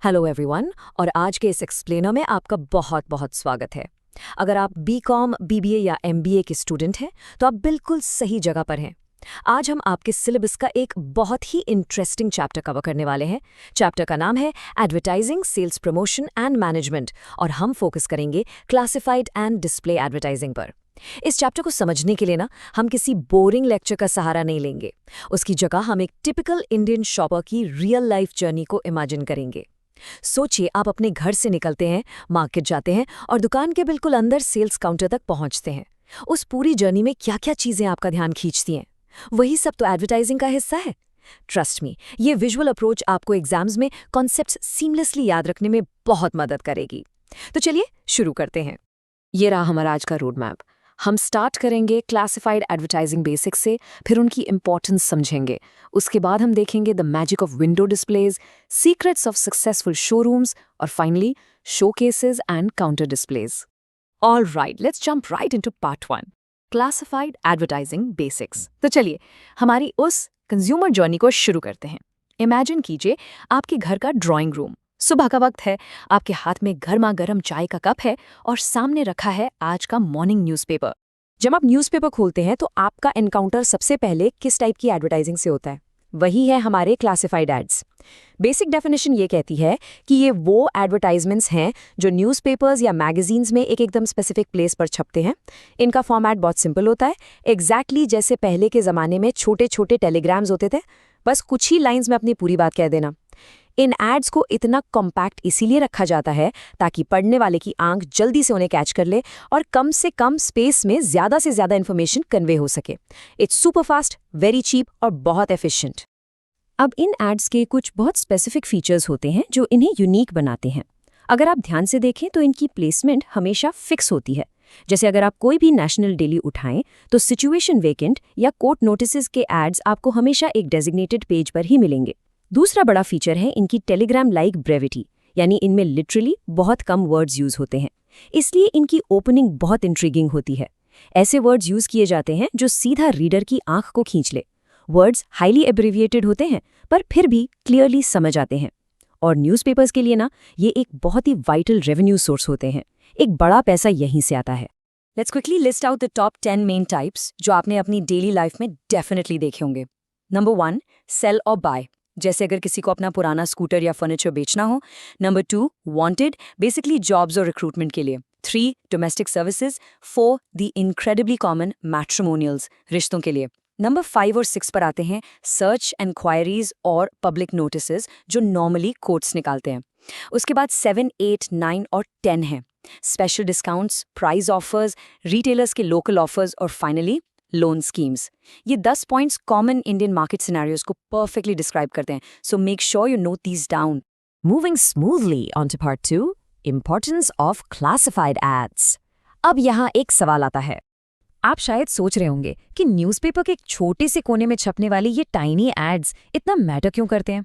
Hello everyone और आज के इस एक्सप्लेनर में आपका बहुत बहुत स्वागत है। अगर आप बीकॉम, बीबीए या एमबीए के स्टूडेंट हैं तो आप बिल्कुल सही जगह पर हैं। आज हम आपके सिलेबस का एक बहुत ही इंटरेस्टिंग चैप्टर कवर करने वाले हैं। चैप्टर का नाम है advertising, sales promotion and management और हम फोकस करेंगे क्लासिफाइड एंड डिस्प्ले एडवर्टाइजिंग पर। इस चैप्टर को समझने के लिए ना हम किसी बोरिंग लेक्चर का सहारा नहीं लेंगे। उसकी जगह हम एक टिपिकल इंडियन शॉपर की रियल लाइफ जर्नी को इमेजिन करेंगे। सोचिए, आप अपने घर से निकलते हैं, मार्केट जाते हैं और दुकान के बिल्कुल अंदर सेल्स काउंटर तक पहुंचते हैं। उस पूरी जर्नी में क्या क्या चीजें आपका ध्यान खींचती हैं? वही सब तो एडवर्टाइजिंग का हिस्सा है। ट्रस्ट मी, ये विजुअल अप्रोच आपको एग्जाम्स में कॉन्सेप्ट्स सीमलेसली याद रखने में बहुत मदद करेगी। तो चलिए शुरू करते हैं। ये रहा हमारा आज का रोड मैप। हम स्टार्ट करेंगे क्लासिफाइड एडवर्टाइजिंग बेसिक्स से, फिर उनकी इंपॉर्टेंस समझेंगे। उसके बाद हम देखेंगे the magic of window displays, secrets of successful showrooms और finally showcases and counter displays. All right, let's jump right into part 1, classified advertising basics. तो चलिए हमारी उस कंज्यूमर जर्नी को शुरू करते हैं। इमेजिन कीजिए आपके घर का ड्राइंग रूम। सुबह का वक्त है, आपके हाथ में गर्मा गर्म चाय का कप है और सामने रखा है आज का मॉर्निंग न्यूज़पेपर। जब आप न्यूज़पेपर खोलते हैं तो आपका एनकाउंटर सबसे पहले किस टाइप की एडवर्टाइजिंग से होता है? वही है हमारे क्लासिफाइड एड्स। बेसिक डेफिनेशन ये कहती है कि ये वो एडवर्टाइजमेंट्स हैं जो न्यूज़पेपर्स या मैगजीन्स में एक एकदम स्पेसिफिक प्लेस पर छपते हैं। इनका फॉर्मेट बहुत सिंपल होता है, एग्जैक्टली जैसे पहले के ज़माने में छोटे छोटे टेलीग्राम्स होते थे। बस कुछ ही लाइन्स में अपनी पूरी बात कह देना। इन एड्स को इतना कॉम्पैक्ट इसीलिए रखा जाता है ताकि पढ़ने वाले की आंख जल्दी से उन्हें कैच कर ले और कम से कम स्पेस में ज़्यादा से ज़्यादा इन्फॉर्मेशन कन्वे हो सके। It's super fast, very cheap और बहुत एफिशिएंट। अब इन एड्स के कुछ बहुत स्पेसिफिक फीचर्स होते हैं जो इन्हें यूनिक बनाते हैं। अगर आप ध्यान से देखें तो इनकी प्लेसमेंट हमेशा फिक्स होती है। जैसे अगर आप कोई भी नेशनल डेली उठाएं तो सिचुएशन वेकेंट या कोर्ट नोटिस के एड्स आपको हमेशा एक डेजिग्नेटेड पेज पर ही मिलेंगे। दूसरा बड़ा फीचर है इनकी टेलीग्राम लाइक ब्रेविटी, यानी इनमें लिटरली बहुत कम वर्ड्स यूज होते हैं, इसलिए इनकी ओपनिंग बहुत इंट्रीगिंग होती है। ऐसे वर्ड्स यूज किए जाते हैं जो सीधा रीडर की आंख को खींच ले। वर्ड्स हाईली एब्रिविएटेड होते हैं पर फिर भी क्लियरली समझ आते हैं। और न्यूज़पेपर्स के लिए ना ये एक बहुत ही वाइटल रेवेन्यू सोर्स होते हैं। एक बड़ा पैसा यहीं से आता है। Let's quickly list out the top 10 main types जो आपने अपनी डेली लाइफ में डेफिनेटली देखे होंगे। नंबर 1, सेल और बाय, जैसे अगर किसी को अपना पुराना स्कूटर या फर्नीचर बेचना हो। नंबर 2, वांटेड, बेसिकली जॉब्स और रिक्रूटमेंट के लिए। 3, domestic services. 4, the incredibly common matrimonials, रिश्तों के लिए। नंबर 5 और 6 पर आते हैं सर्च एनक्वायरीज और पब्लिक नोटिसेस जो नॉर्मली कोर्ट्स निकालते हैं। उसके बाद 7, 8, 9 और 10 हैं special discounts, price offers, retailers के लोकल ऑफर्स और फाइनली लोन स्कीम्स। ये 10 points common Indian market scenarios को परफेक्टली डिस्क्राइब करते हैं, so make sure you note these down. Moving smoothly on to part 2, importance of classified ads. अब यहाँ एक सवाल आता है। आप शायद सोच रहे होंगे कि न्यूज़पेपर के एक छोटे से कोने में छपने वाली ये टाइनी एड्स इतना मैटर क्यों करते हैं?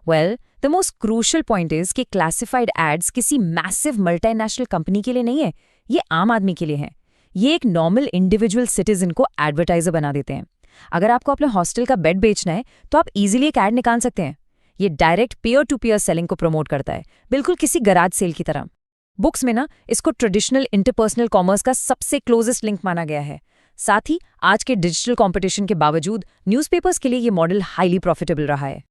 Well, the most crucial point is कि क्लासिफाइड एड्स किसी मैसिव मल्टीनेशनल कंपनी के लिए नहीं है, ये आम आदमी के लिए है। ये एक नॉर्मल इंडिविजुअल सिटीजन को एडवर्टाइजर बना देते हैं। अगर आपको अपने हॉस्टल का बेड बेचना है तो आप इजीली एक ऐड निकाल सकते हैं। ये direct peer to peer selling को प्रमोट करता है, बिल्कुल किसी गराज सेल की तरह। बुक्स में ना इसको ट्रेडिशनल इंटरपर्सनल कॉमर्स का सबसे क्लोजेस्ट लिंक माना गया है। साथ ही आज के डिजिटल कंपटीशन के बावजूद न्यूज़पेपर्स के लिए ये मॉडल हाईली प्रॉफिटेबल रहा है।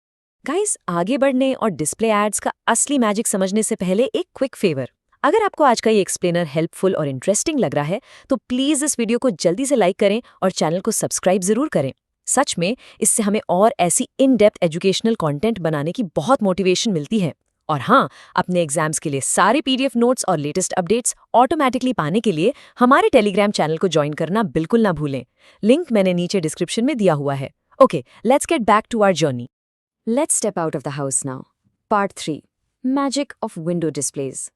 गाइस, आगे बढ़ने और डिस्प्ले एड्स का असली मैजिक समझने से पहले एक क्विक फेवर। अगर आपको आज का ये एक्सप्लेनर हेल्पफुल और इंटरेस्टिंग लग रहा है तो प्लीज़ इस वीडियो को जल्दी से लाइक करें और चैनल को सब्सक्राइब जरूर करें। सच में इससे हमें और ऐसी इन डेप्थ एजुकेशनल कंटेंट बनाने की बहुत मोटिवेशन मिलती है। और हाँ, अपने एग्जाम्स के लिए सारे पीडीएफ नोट्स और लेटेस्ट अपडेट्स ऑटोमेटिकली पाने के लिए हमारे टेलीग्राम चैनल को ज्वाइन करना बिल्कुल ना भूलें। लिंक मैंने नीचे डिस्क्रिप्शन में दिया हुआ है। Okay, let's get back to our journey. Let's step out of the house now. Part 3, magic of window displays.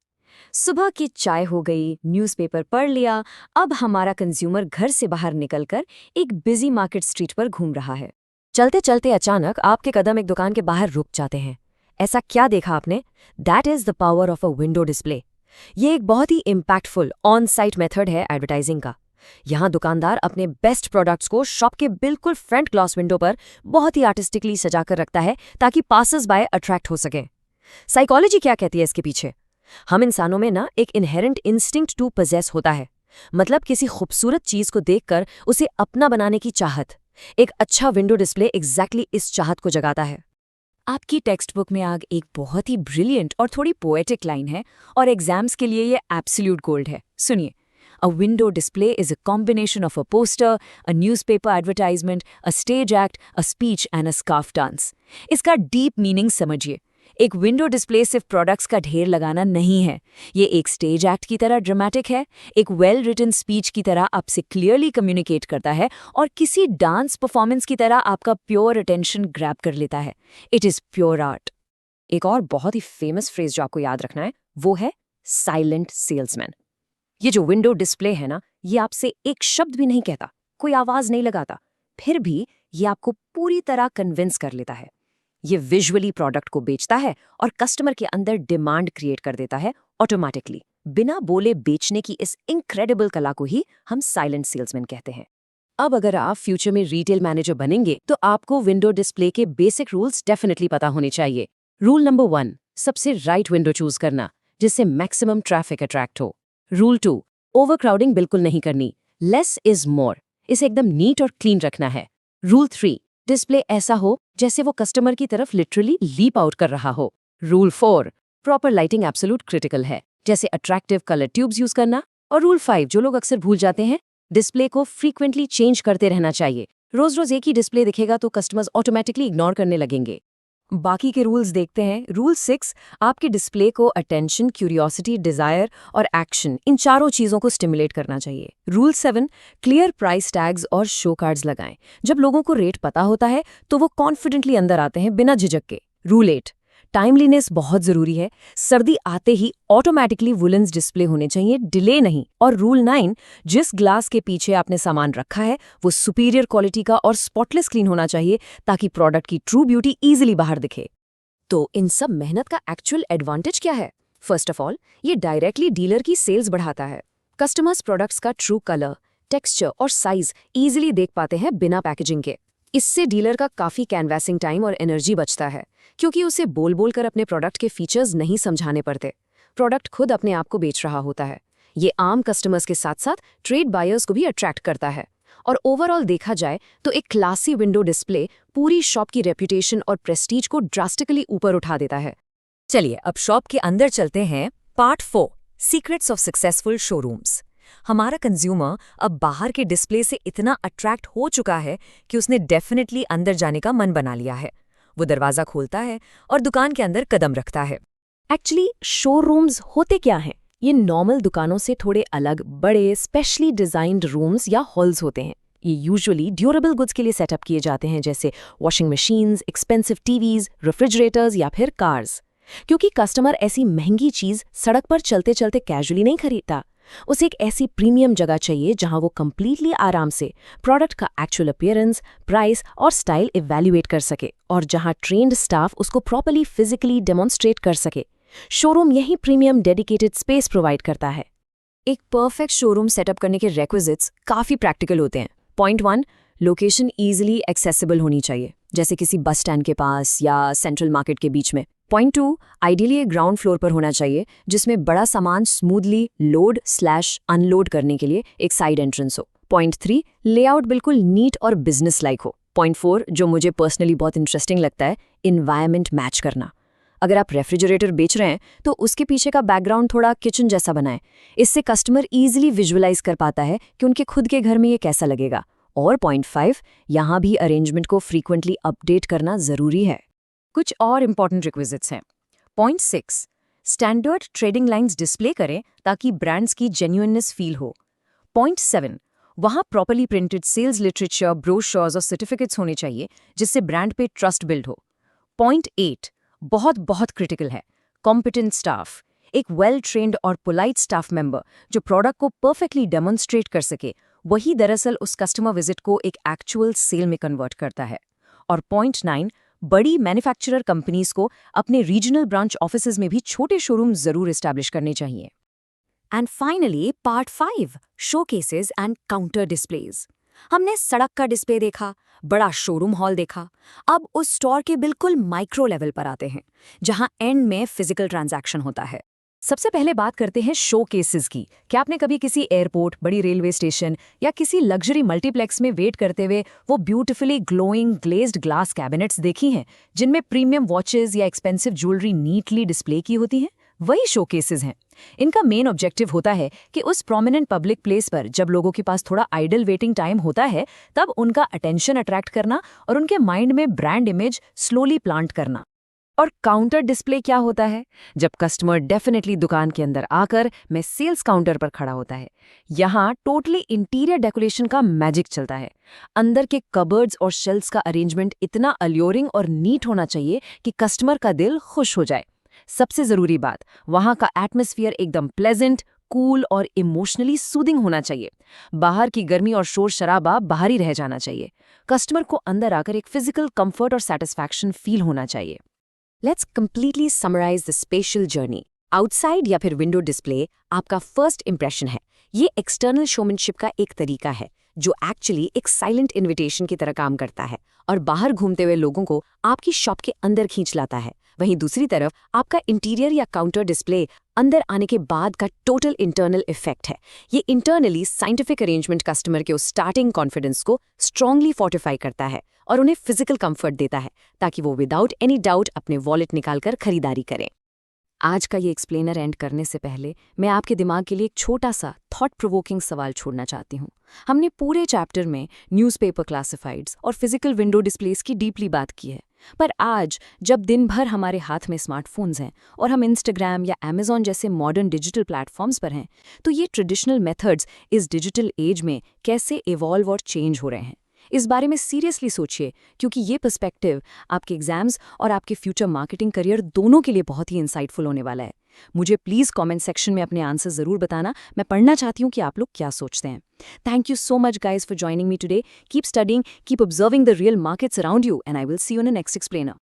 सुबह की चाय हो गई, न्यूज़पेपर पढ़ लिया, अब हमारा कंज्यूमर घर से बाहर निकलकर एक बिजी मार्केट स्ट्रीट पर घूम रहा है। चलते चलते अचानक आपके कदम एक दुकान के बाहर रुक जाते हैं। ऐसा क्या देखा आपने? That is the power of a window display. ये एक बहुत ही इम्पैक्टफुल ऑन साइट मेथड है एडवर्टाइजिंग का। यहाँ दुकानदार अपने बेस्ट प्रोडक्ट्स को शॉप के बिल्कुल फ्रंट ग्लास विंडो पर बहुत ही आर्टिस्टिकली सजाकर रखता है ताकि पासर्स बाय अट्रैक्ट हो सके। साइकोलॉजी क्या कहती है इसके पीछे? हम इंसानों में ना एक इनहेरेंट इंस्टिंक्ट टू पजेस होता है, मतलब किसी खूबसूरत चीज को देखकर उसे अपना बनाने की चाहत। एक अच्छा विंडो डिस्प्ले एग्जैक्टली इस चाहत को जगाता है। आपकी टेक्स्ट बुक में आग एक बहुत ही ब्रिलियंट और थोड़ी पोएटिक लाइन है, और एग्जाम्स के लिए ये एब्सोल्यूट गोल्ड है। सुनिए, अ window display is a combination of a poster, a newspaper advertisement, a stage act, a speech and a scarf dance. इसका डीप मीनिंग समझिए। एक विंडो डिस्प्ले सिर्फ प्रोडक्ट्स का ढेर लगाना नहीं है, ये एक स्टेज एक्ट की तरह ड्रामेटिक है, एक वेल रिटन स्पीच की तरह आपसे क्लियरली कम्युनिकेट करता है, और किसी डांस परफॉर्मेंस की तरह आपका प्योर अटेंशन ग्रैब कर लेता है। It is pure art. एक और बहुत ही फेमस फ्रेज जो आपको याद रखना है वो है साइलेंट सेल्समैन। ये जो विंडो डिस्प्ले है ना, ये आपसे एक शब्द भी नहीं कहता, कोई आवाज नहीं लगाता, फिर भी ये आपको पूरी तरह कन्विंस कर लेता है। ये विजुअली प्रोडक्ट को बेचता है और कस्टमर के अंदर डिमांड क्रिएट कर देता है ऑटोमेटिकली। बिना बोले बेचने की इस इनक्रेडिबल कला को ही हम साइलेंट सेल्समैन कहते हैं। अब अगर आप फ्यूचर में रिटेल मैनेजर बनेंगे तो आपको विंडो डिस्प्ले के बेसिक रूल्स डेफिनेटली पता होने चाहिए। रूल नंबर 1, सबसे राइट विंडो चूज करना जिससे मैक्सिमम ट्रैफिक अट्रैक्ट हो। रूल 2, ओवरक्राउडिंग बिल्कुल नहीं करनी, लेस इज मोर, इसे एकदम नीट और क्लीन रखना है। रूल 3, डिस्प्ले ऐसा हो जैसे वो कस्टमर की तरफ लिटरली लीप आउट कर रहा हो। Rule 4, proper lighting absolute critical है, जैसे अट्रैक्टिव कलर ट्यूब्स यूज करना। और रूल 5, जो लोग अक्सर भूल जाते हैं, डिस्प्ले को फ्रीक्वेंटली चेंज करते रहना चाहिए। रोज रोज एक ही डिस्प्ले दिखेगा तो कस्टमर्स ऑटोमेटिकली इग्नोर करने लगेंगे। बाकी के रूल्स देखते हैं। रूल 6, आपके डिस्प्ले को अटेंशन, क्यूरियोसिटी, डिजायर और एक्शन, इन चारों चीजों को स्टिमुलेट करना चाहिए। रूल 7, क्लियर प्राइस टैग्स और शो कार्ड्स लगाएं। जब लोगों को रेट पता होता है तो वो कॉन्फिडेंटली अंदर आते हैं बिना झिझक के। रूल 8, टाइमलीनेस बहुत जरूरी है। सर्दी आते ही ऑटोमेटिकली वुलन्स डिस्प्ले होने चाहिए, डिले नहीं। और रूल 9, जिस ग्लास के पीछे आपने सामान रखा है वो सुपीरियर क्वालिटी का और स्पॉटलेस क्लीन होना चाहिए ताकि प्रोडक्ट की ट्रू ब्यूटी इजीली बाहर दिखे। तो इन सब मेहनत का एक्चुअल एडवांटेज क्या है? फर्स्ट ऑफ ऑल, ये डायरेक्टली डीलर की सेल्स बढ़ाता है। कस्टमर्स प्रोडक्ट्स का ट्रू कलर, टेक्सचर और साइज इजीली देख पाते हैं बिना पैकेजिंग के। इससे डीलर का काफी कैनवैसिंग टाइम और एनर्जी बचता है, क्योंकि उसे बोल बोल कर अपने प्रोडक्ट के फीचर्स नहीं समझाने पड़ते। प्रोडक्ट खुद अपने आप को बेच रहा होता है। ये आम कस्टमर्स के साथ साथ ट्रेड बायर्स को भी अट्रैक्ट करता है। और ओवरऑल देखा जाए तो एक क्लासी विंडो डिस्प्ले पूरी शॉप की रेपुटेशन और प्रेस्टीज को ड्रास्टिकली ऊपर उठा देता है। चलिए अब शॉप के अंदर चलते हैं। Part 4, secrets of successful showrooms. हमारा कंज्यूमर अब बाहर के डिस्प्ले से इतना अट्रैक्ट हो चुका है कि उसने डेफिनेटली अंदर जाने का मन बना लिया है। वो दरवाजा खोलता है और दुकान के अंदर कदम रखता है। एक्चुअली शोरूम्स होते क्या हैं? ये नॉर्मल दुकानों से थोड़े अलग बड़े स्पेशली डिजाइन्ड रूम्स या हॉल्स होते हैं। ये यूजुअली ड्यूरेबल गुड्स के लिए सेटअप किए जाते हैं, जैसे washing machines, expensive TVs, refrigerators या फिर कार्स। क्योंकि कस्टमर ऐसी महंगी चीज सड़क पर चलते चलते कैजुअली नहीं खरीदता। उसे एक ऐसी प्रीमियम जगह चाहिए जहां वो कंप्लीटली आराम से प्रोडक्ट का एक्चुअल अपीयरेंस, प्राइस और स्टाइल इवैल्यूएट कर सके, और जहां ट्रेन्ड स्टाफ उसको प्रॉपर्ली फिजिकली डेमोन्स्ट्रेट कर सके। शोरूम यही प्रीमियम डेडिकेटेड स्पेस प्रोवाइड करता है। एक परफेक्ट शोरूम सेटअप करने के रेक्विजिट्स काफ़ी प्रैक्टिकल होते हैं। पॉइंट 1, लोकेशन ईजिली एक्सेसिबल होनी चाहिए, जैसे किसी बस स्टैंड के पास या सेंट्रल मार्केट के बीच में। पॉइंट 2, आइडियली एक ग्राउंड फ्लोर पर होना चाहिए जिसमें बड़ा सामान स्मूथली लोड/अनलोड करने के लिए एक साइड एंट्रेंस हो। पॉइंट 3, लेआउट बिल्कुल नीट और बिजनेस लाइक हो। पॉइंट 4, जो मुझे पर्सनली बहुत इंटरेस्टिंग लगता है, इन्वायरमेंट मैच करना। अगर आप रेफ्रिजरेटर बेच रहे हैं तो उसके पीछे का बैकग्राउंड थोड़ा किचन जैसा बनाएं। इससे कस्टमर इजीली विजुअलाइज कर पाता है कि उनके खुद के घर में ये कैसा लगेगा। और पॉइंट 5, यहाँ भी अरेंजमेंट को फ्रीक्वेंटली अपडेट करना जरूरी है। कुछ और इंपॉर्टेंट रिक्विजिट्स हैं। Point 6, standard trading lines display करें ताकि ब्रांड्स की जेन्युइननेस फील हो। पॉइंट 7, वहाँ properly printed sales literature, brochures और सर्टिफिकेट्स होने चाहिए जिससे ब्रांड पे ट्रस्ट बिल्ड हो। पॉइंट 8, बहुत क्रिटिकल है, कॉम्पिटेंट स्टाफ। एक वेल ट्रेन्ड और पोलाइट स्टाफ मेंबर जो प्रोडक्ट को परफेक्टली डेमोन्स्ट्रेट कर सके, वही दरअसल उस कस्टमर विजिट को एक एक्चुअल सेल में कन्वर्ट करता है। और पॉइंट 9, बड़ी मैन्युफैक्चरर कंपनीज को अपने रीजनल ब्रांच ऑफिसेज में भी छोटे शोरूम जरूर एस्टैब्लिश करने चाहिए। And finally part 5, showcases and counter displays. हमने सड़क का डिस्प्ले देखा, बड़ा शोरूम हॉल देखा। अब उस स्टोर के बिल्कुल माइक्रो लेवल पर आते हैं, जहां एंड में फिजिकल ट्रांजैक्शन होता है। सबसे पहले बात करते हैं शो केसेस की। क्या आपने कभी किसी एयरपोर्ट, बड़ी रेलवे स्टेशन या किसी लग्जरी मल्टीप्लेक्स में वेट करते हुए वो beautifully glowing glazed glass cabinets देखी हैं, जिनमें प्रीमियम वॉचेस या एक्सपेंसिव ज्वेलरी नीटली डिस्प्ले की होती है? वही शो केसेस हैं। इनका मेन ऑब्जेक्टिव होता है कि उस प्रोमिनेंट पब्लिक प्लेस पर जब लोगों के पास थोड़ा आइडल वेटिंग टाइम होता है, तब उनका अटेंशन अट्रैक्ट करना और उनके माइंड में ब्रांड इमेज स्लोली प्लांट करना। और काउंटर डिस्प्ले क्या होता है? जब कस्टमर डेफिनेटली दुकान के अंदर आकर मैं सेल्स काउंटर पर खड़ा होता है। यहाँ टोटली इंटीरियर डेकोरेशन का मैजिक चलता है। अंदर के कबर्ड्स और शेल्फ्स का अरेंजमेंट इतना अल्योरिंग और नीट होना चाहिए कि कस्टमर का दिल खुश हो जाए। सबसे जरूरी बात, वहाँ का एटमॉस्फेयर एकदम प्लेजेंट, कूल और इमोशनली सूदिंग होना चाहिए। बाहर की गर्मी और शोर शराबा बाहर ही रह जाना चाहिए। कस्टमर को अंदर आकर एक फिजिकल कंफर्ट और सेटिस्फैक्शन फील होना चाहिए। Let's completely summarise the special journey. Outside या फिर विंडो डिस्प्ले आपका फर्स्ट इंप्रेशन है। ये एक्सटर्नल शोमैनशिप का एक तरीका है जो एक्चुअली एक साइलेंट इन्विटेशन की तरह काम करता है और बाहर घूमते हुए लोगों को आपकी शॉप के अंदर खींच लाता है। वहीं दूसरी तरफ आपका इंटीरियर या काउंटर डिस्प्ले अंदर आने के बाद का टोटल इंटरनल इफेक्ट है। ये इंटरनली साइंटिफिक अरेंजमेंट कस्टमर के उस स्टार्टिंग कॉन्फिडेंस को स्ट्रांगली फोर्टिफाई करता है और उन्हें फिजिकल कंफर्ट देता है, ताकि वो विदाउट एनी डाउट अपने वॉलेट निकालकर खरीदारी करें। आज का ये एक्सप्लेनर एंड करने से पहले मैं आपके दिमाग के लिए एक छोटा सा थॉट प्रोवोकिंग सवाल छोड़ना चाहती हूँ। हमने पूरे चैप्टर में न्यूज़पेपर क्लासिफाइड्स और फिजिकल विंडो डिस्प्लेस की डीपली बात की है, पर आज जब दिन भर हमारे हाथ में स्मार्टफोन्स हैं और हम इंस्टाग्राम या अमेज़ॉन जैसे मॉडर्न डिजिटल प्लेटफॉर्म्स पर हैं, तो ये ट्रेडिशनल मेथड्स इस डिजिटल एज में कैसे इवॉल्व और चेंज हो रहे हैं। इस बारे में सीरियसली सोचिए, क्योंकि ये पर्सपेक्टिव आपके एग्जाम्स और आपके फ्यूचर मार्केटिंग करियर दोनों के लिए बहुत ही इंसाइटफुल होने वाला है। मुझे प्लीज़ कमेंट सेक्शन में अपने आंसर ज़रूर बताना। मैं पढ़ना चाहती हूँ कि आप लोग क्या सोचते हैं। Thank you so much guys for joining me today. Keep studying, keep observing the real markets around you, and I will see you in the next explainer.